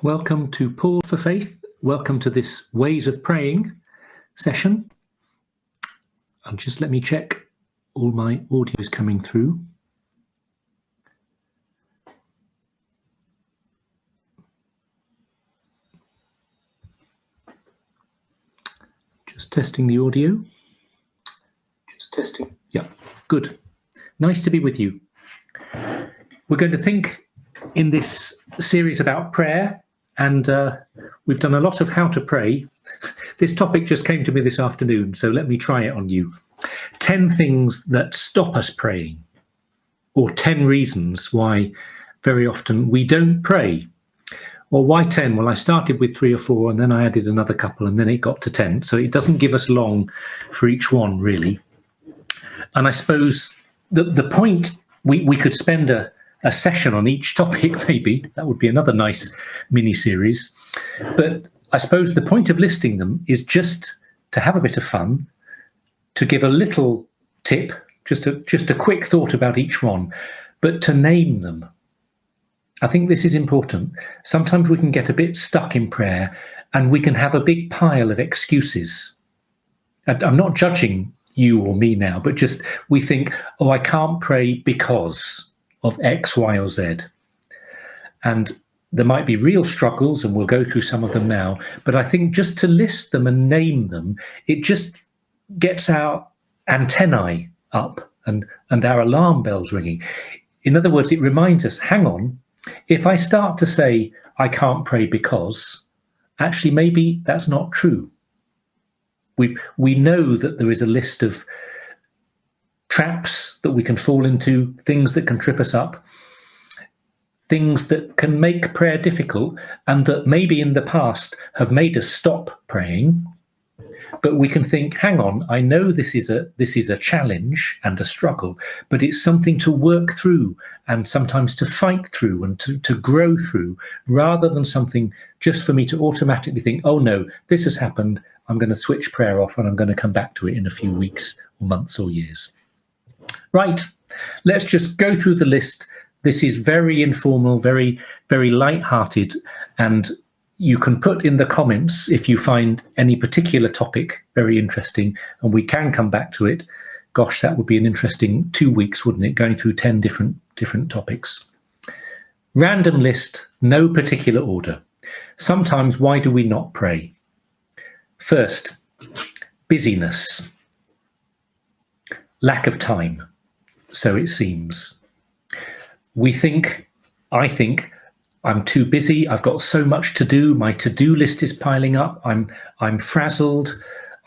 Welcome to Pause for Faith. Welcome to this Ways of Praying session. And just let me check all my audio is coming through. Just testing the audio. Just testing. Yeah, good. Nice to be with you. We're going to think in this series about prayer, and we've done a lot of how to pray. This topic just came to me this afternoon, so let me try it on you. 10 things that stop us praying, or 10 reasons why very often we don't pray. Well, why 10? Well, I started with 3 or 4, and then I added another couple, and then it got to 10. So it doesn't give us long for each one, really. And I suppose the point, we could spend a session on each topic, maybe. That would be another nice mini-series. But I suppose the point of listing them is just to have a bit of fun, to give a little tip, just a quick thought about each one, but to name them. I think this is important. Sometimes we can get a bit stuck in prayer and we can have a big pile of excuses. I'm not judging you or me now, but just we think, oh, I can't pray because of X, Y, or Z. And there might be real struggles, and we'll go through some of them now, but I think just to list them and name them, it just gets our antennae up and our alarm bells ringing. In other words, it reminds us, hang on, if I start to say, I can't pray because, actually, maybe that's not true. We know that there is a list of traps that we can fall into, things that can trip us up, things that can make prayer difficult, and that maybe in the past have made us stop praying. But we can think, hang on, I know this is a challenge and a struggle, but it's something to work through and sometimes to fight through and to grow through, rather than something just for me to automatically think, oh no, this has happened, I'm going to switch prayer off and I'm going to come back to it in a few weeks or months or years. Right, let's just go through the list. This is very informal, very, very light-hearted, and you can put in the comments if you find any particular topic very interesting, and we can come back to it. Gosh, that would be an interesting 2 weeks, wouldn't it? Going through 10 different topics. Random list, no particular order. Sometimes, why do we not pray? First, busyness. Lack of time, so it seems. I think, I'm too busy. I've got so much to do. My to-do list is piling up. I'm frazzled.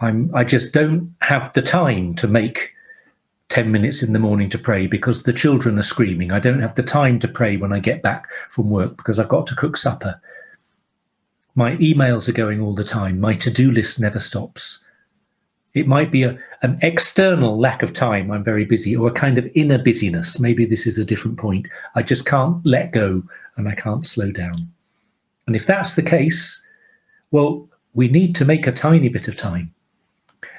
I just don't have the time to make 10 minutes in the morning to pray because the children are screaming. I don't have the time to pray when I get back from work because I've got to cook supper. My emails are going all the time. My to-do list never stops. It might be an external lack of time, I'm very busy, or a kind of inner busyness. Maybe this is a different point. I just can't let go and I can't slow down. And if that's the case, well, we need to make a tiny bit of time.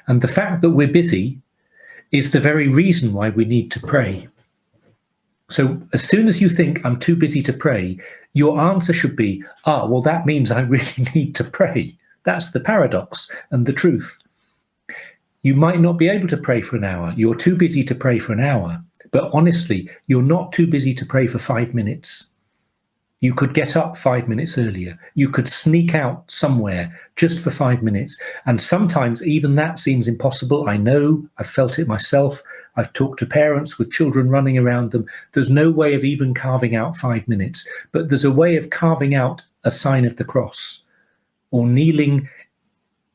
And the fact that we're busy is the very reason why we need to pray. So as soon as you think I'm too busy to pray, your answer should be, well, that means I really need to pray. That's the paradox and the truth. You might not be able to pray for an hour. You're too busy to pray for an hour. But honestly, you're not too busy to pray for 5 minutes. You could get up 5 minutes earlier. You could sneak out somewhere just for 5 minutes. And sometimes even that seems impossible. I know, I've felt it myself. I've talked to parents with children running around them. There's no way of even carving out 5 minutes. But there's a way of carving out a sign of the cross, or kneeling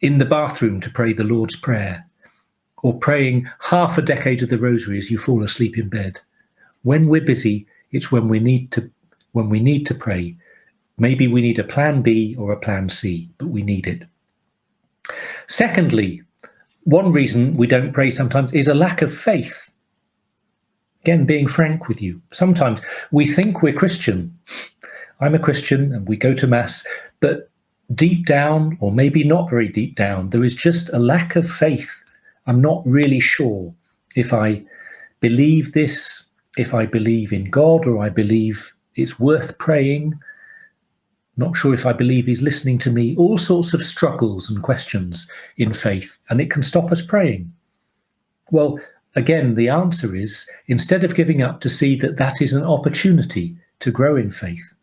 in the bathroom to pray the Lord's Prayer, or praying half a decade of the Rosary as you fall asleep in bed. When we're busy, it's when we need to pray. Maybe we need a plan B or a plan C, but we need it. Secondly, one reason we don't pray sometimes is a lack of faith. Again, being frank with you. Sometimes we think we're Christian. I'm a Christian and we go to Mass, but deep down, or maybe not very deep down, there is just a lack of faith. I'm not really sure if I believe this, if I believe in God, or I believe it's worth praying. Not sure if I believe he's listening to me. All sorts of struggles and questions in faith, and it can stop us praying. Well, again, the answer is, instead of giving up, to see that that is an opportunity to grow in faith.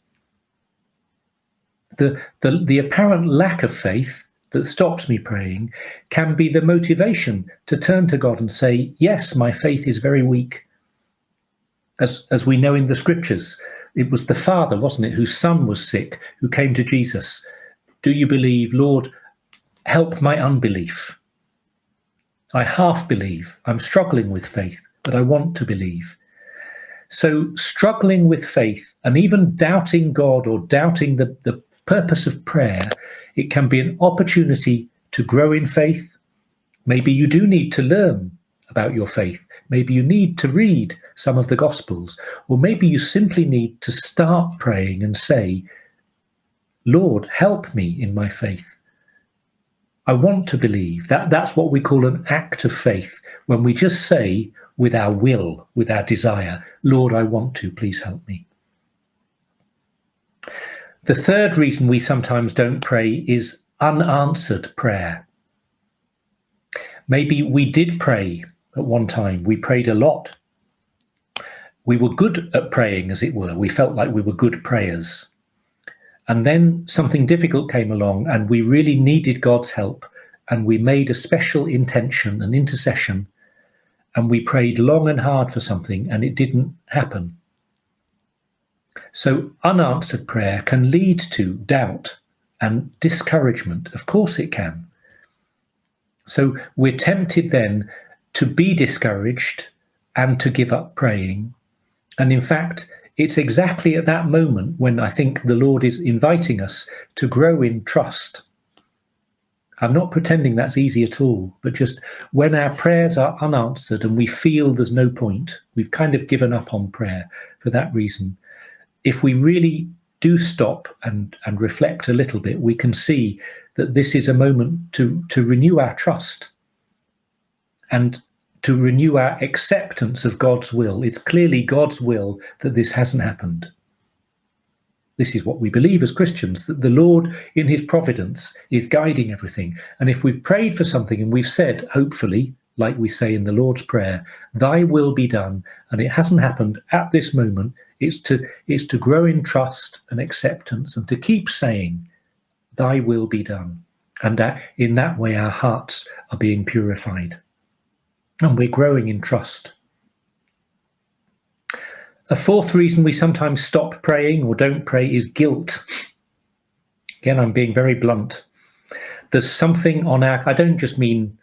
The apparent lack of faith that stops me praying can be the motivation to turn to God and say, yes, my faith is very weak. As we know in the scriptures, it was the father, wasn't it, whose son was sick, who came to Jesus. Do you believe? Lord, help my unbelief. I half believe. I'm struggling with faith, but I want to believe. So struggling with faith and even doubting God or doubting the purpose of prayer, it can be an opportunity to grow in faith. Maybe you do need to learn about your faith. Maybe you need to read some of the Gospels, or maybe you simply need to start praying and say, Lord, help me in my faith. I want to believe. That's what we call an act of faith, when we just say with our will, with our desire, Lord, I want to, please help me. The third reason we sometimes don't pray is unanswered prayer. Maybe we did pray at one time. We prayed a lot. We were good at praying, as it were. We felt like we were good prayers. And then something difficult came along and we really needed God's help, and we made a special intention, an intercession, and we prayed long and hard for something and it didn't happen. So unanswered prayer can lead to doubt and discouragement. Of course it can. So we're tempted then to be discouraged and to give up praying. And in fact, it's exactly at that moment when I think the Lord is inviting us to grow in trust. I'm not pretending that's easy at all, but just when our prayers are unanswered and we feel there's no point, we've kind of given up on prayer for that reason. If we really do stop and reflect a little bit, we can see that this is a moment to renew our trust and to renew our acceptance of God's will. It's clearly God's will that this hasn't happened. This is what we believe as Christians, that the Lord in his providence is guiding everything. And if we've prayed for something and we've said, hopefully, like we say in the Lord's Prayer, thy will be done, and it hasn't happened at this moment, it's to grow in trust and acceptance and to keep saying, thy will be done. And in that way, our hearts are being purified. And we're growing in trust. A fourth reason we sometimes stop praying or don't pray is guilt. Again, I'm being very blunt. There's something on our, I don't just mean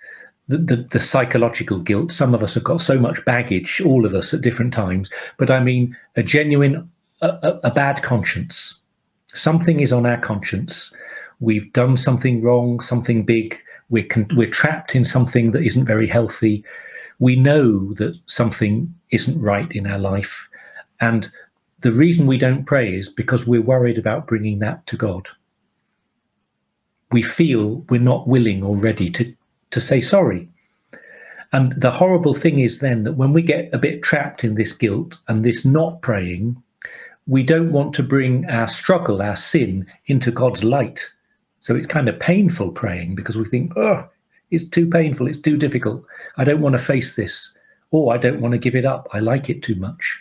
the psychological guilt. Some of us have got so much baggage, all of us at different times, but I mean a genuine, a bad conscience. Something is on our conscience. We've done something wrong, something big. We're trapped in something that isn't very healthy. We know that something isn't right in our life. And the reason we don't pray is because we're worried about bringing that to God. We feel we're not willing or ready to say sorry. And the horrible thing is then that when we get a bit trapped in this guilt and this not praying, we don't want to bring our struggle, our sin, into God's light. So it's kind of painful praying because we think, oh, it's too painful, it's too difficult. I don't want to face this. Or I don't want to give it up. I like it too much.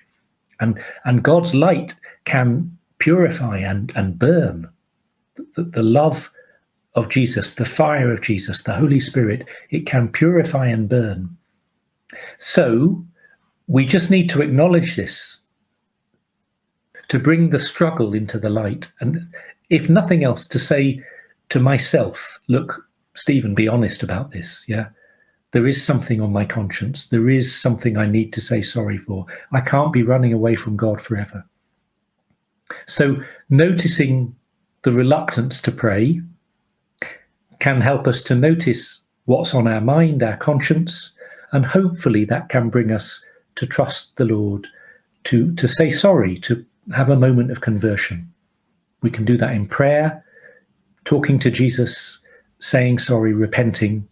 And God's light can purify and burn. The love of Jesus, the fire of Jesus, the Holy Spirit, it can purify and burn. So we just need to acknowledge this, to bring the struggle into the light. And if nothing else, to say to myself, look, Stephen, be honest about this. Yeah, there is something on my conscience. There is something I need to say sorry for. I can't be running away from God forever. So noticing the reluctance to pray can help us to notice what's on our mind, our conscience, and hopefully that can bring us to trust the Lord, to say sorry, to have a moment of conversion. We can do that in prayer, talking to Jesus, saying sorry, repenting,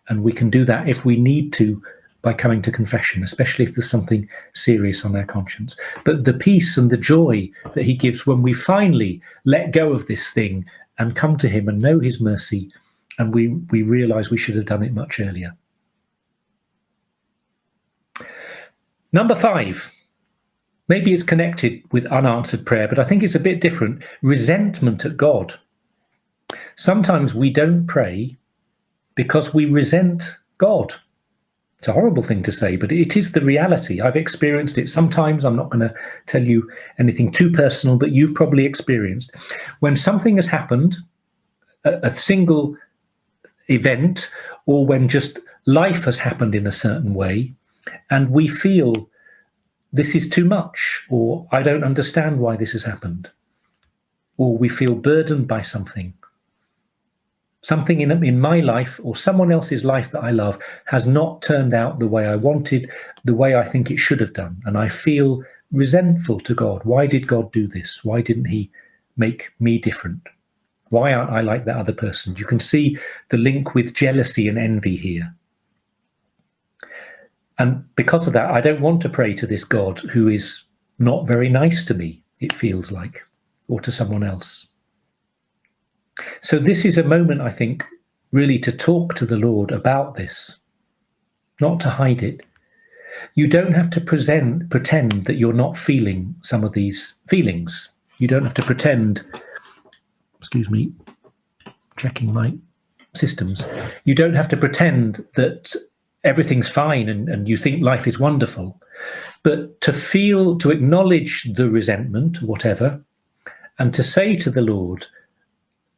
and we can do that if we need to by coming to confession, especially if there's something serious on our conscience. But the peace and the joy that he gives when we finally let go of this thing and come to him and know his mercy, and we realise we should have done it much earlier. Number 5, maybe it's connected with unanswered prayer, but I think it's a bit different. Resentment at God. Sometimes we don't pray because we resent God. It's a horrible thing to say, but it is the reality. I've experienced it sometimes. I'm not going to tell you anything too personal, but you've probably experienced. When something has happened, a single event, or when just life has happened in a certain way, and we feel this is too much, or I don't understand why this has happened, or we feel burdened by something. Something in my life or someone else's life that I love has not turned out the way I wanted, the way I think it should have done. And I feel resentful to God. Why did God do this? Why didn't he make me different? Why aren't I like that other person? You can see the link with jealousy and envy here. And because of that, I don't want to pray to this God who is not very nice to me, it feels like, or to someone else. So this is a moment, I think, really to talk to the Lord about this, not to hide it. You don't have to pretend that you're not feeling some of these feelings. You don't have to pretend, excuse me, checking my systems. You don't have to pretend that everything's fine and you think life is wonderful. But to feel, to acknowledge the resentment, whatever, and to say to the Lord,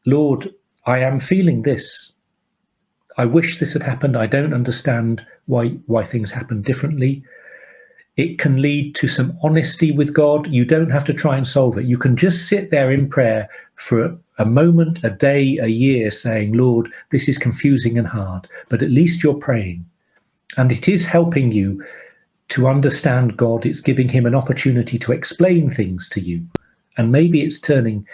Lord, I am feeling this. I wish this had happened. I don't understand why things happen differently. It can lead to some honesty with God. You don't have to try and solve it. You can just sit there in prayer for a moment, a day, a year, saying, Lord, this is confusing and hard, but at least you're praying. And it is helping you to understand God. It's giving him an opportunity to explain things to you. And maybe it's turning